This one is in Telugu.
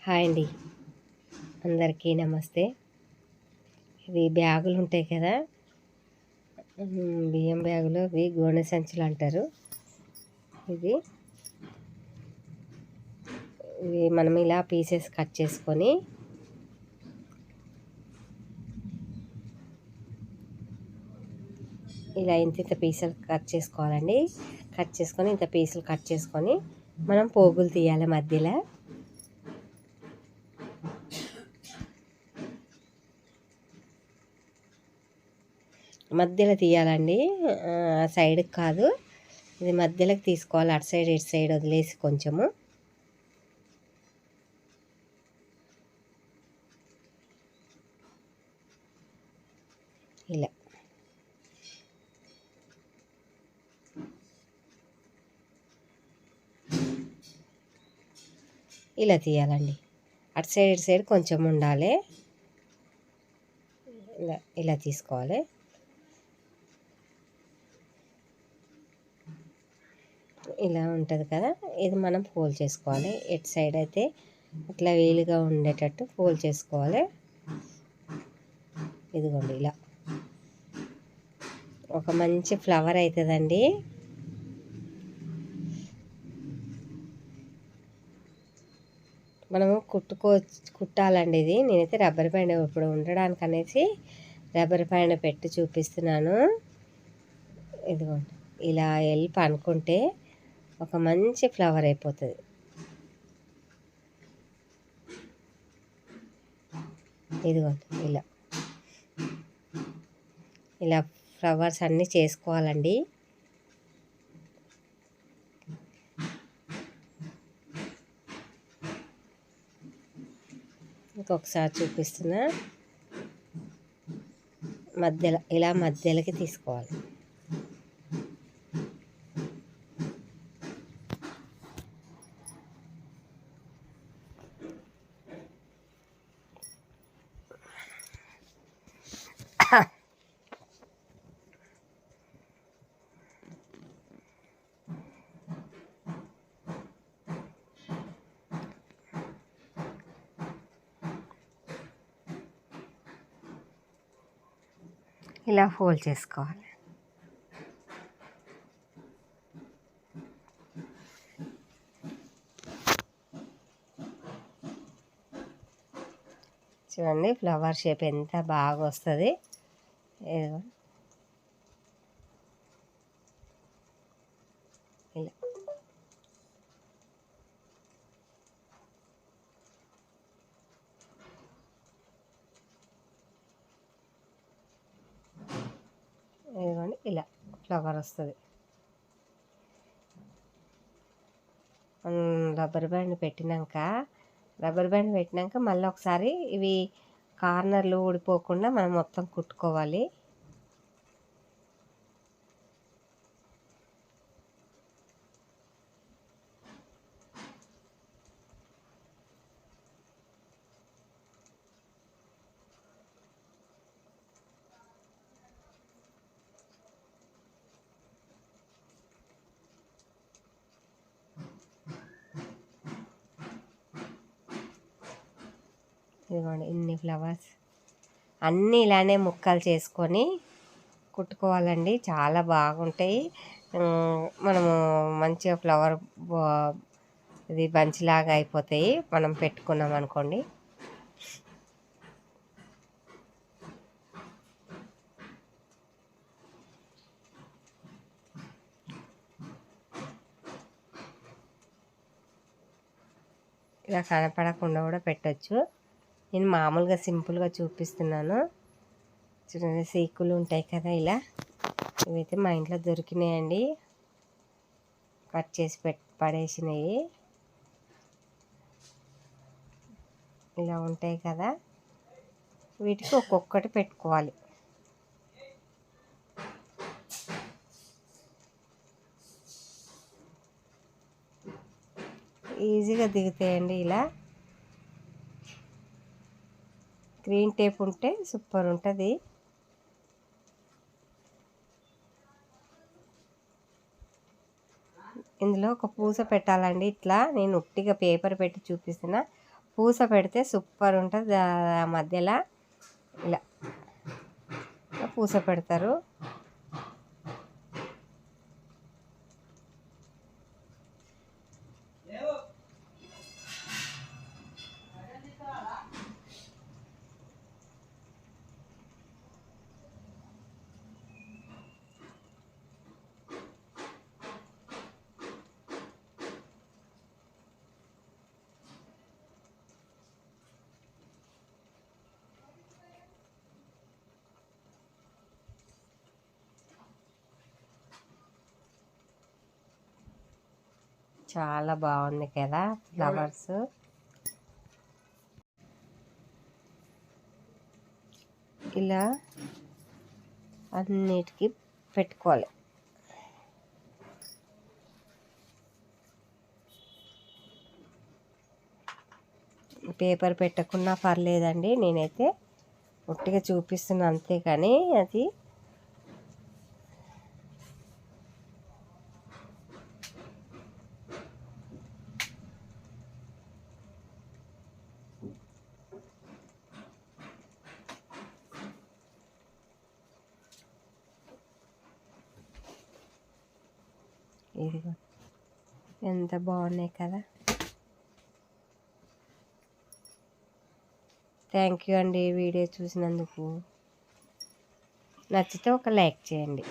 హాయ్ అండి, అందరికీ నమస్తే. ఇవి బ్యాగులు ఉంటాయి కదా, బియ్యం బ్యాగులు, ఇవి గోనె సంచులు అంటారు. ఇవి మనం ఇలా పీసెస్ కట్ చేసుకొని ఇలా ఇంత పీసులు కట్ చేసుకోవాలండి. కట్ చేసుకొని ఇంత పీసులు కట్ చేసుకొని మనం పోగులు తీయాలి. మధ్యలో తీయాలండి, సైడ్కి కాదు. ఇది మధ్యలోకి తీసుకోవాలి. అటు సైడ్ ఇటు సైడ్ వదిలేసి కొంచెము ఇలా ఇలా తీయాలండి. అటు సైడ్ ఇటు సైడ్ కొంచెం ఉండాలి. ఇలా తీసుకోవాలి. ఇలా ఉంటుంది కదా, ఇది మనం ఫోల్డ్ చేసుకోవాలి. ఎటు సైడ్ అయితే ఇట్లా వీలుగా ఉండేటట్టు ఫోల్డ్ చేసుకోవాలి. ఇదిగోండి, ఇలా ఒక మంచి ఫ్లవర్ అవుతుందండి. మనము కుట్టాలండి. ఇది నేనైతే రబ్బర్ బ్యాండ్ ఇప్పుడు ఉండడానికి అనేసి రబ్బర్ బ్యాండ్ పెట్టి చూపిస్తున్నాను. ఇదిగోండి, ఇలా వెళ్ళి అనుకుంటే ఒక మంచి ఫ్లవర్ అయిపోతుంది. ఇదిగోండి, ఇలా ఫ్లవర్స్ అన్నీ చేసుకోవాలండి. ఇంకొకసారి చూపిస్తున్నా. ఇలా మధ్యలోకి తీసుకోవాలి. ఇలా ఫోల్డ్ చేసుకోవాలి. చూడండి, ఫ్లవర్ షేప్ ఎంత బాగా వస్తుంది. ఇలా ఇదిగోండి, ఇలా ఫ్లవర్ వస్తుంది. రబ్బర్ బ్యాండ్ పెట్టినాక మళ్ళీ ఒకసారి ఇవి కార్నర్లు ఊడిపోకుండా మనం మొత్తం కుట్టుకోవాలి. ఇదిగోండి, ఇన్ని ఫ్లవర్స్ అన్నీ ఇలానే ముక్కలు చేసుకొని కుట్టుకోవాలండి. చాలా బాగుంటాయి. మనము మంచిగా ఫ్లవర్ ఇది బంచ్లాగా అయిపోతాయి మనం పెట్టుకున్నాం అనుకోండి. ఇలా కనపడకుండా కూడా పెట్టచ్చు. నేను మామూలుగా సింపుల్గా చూపిస్తున్నాను. చూడండి, సీకులు ఉంటాయి కదా, ఇలా ఇవైతే మా ఇంట్లో దొరికినాయండి. కట్ చేసి పడేసినాయి. ఇలా ఉంటాయి కదా, వీటికి ఒక్కొక్కటి పెట్టుకోవాలి. ఈజీగా దిగుతాయండి. ఇలా గ్రీన్ టేప్ ఉంటే సూపర్ ఉంటుంది. ఇందులో ఒక పూస పెట్టాలండి. ఇట్లా నేను ఉట్టిగా పేపర్ పెట్టి చూపిస్తున్నా. పూస పెడితే సూపర్ ఉంటుంది. ఆ మధ్యలో ఇలా పూస పెడతారు. చాలా బాగుంది కదా ఫ్లవర్స్. ఇలా అన్నిటికీ పెట్టుకోవాలి. పేపర్ పెట్టకున్నా పర్లేదండి, నేనైతే ఒట్టిగా చూపిస్తున్నా అంతే. కానీ అది ఇదిగో ఎంత బాగున్నాయి కదా. థ్యాంక్ యూ అండి వీడియో చూసినందుకు. నచ్చితే ఒక లైక్ చేయండి.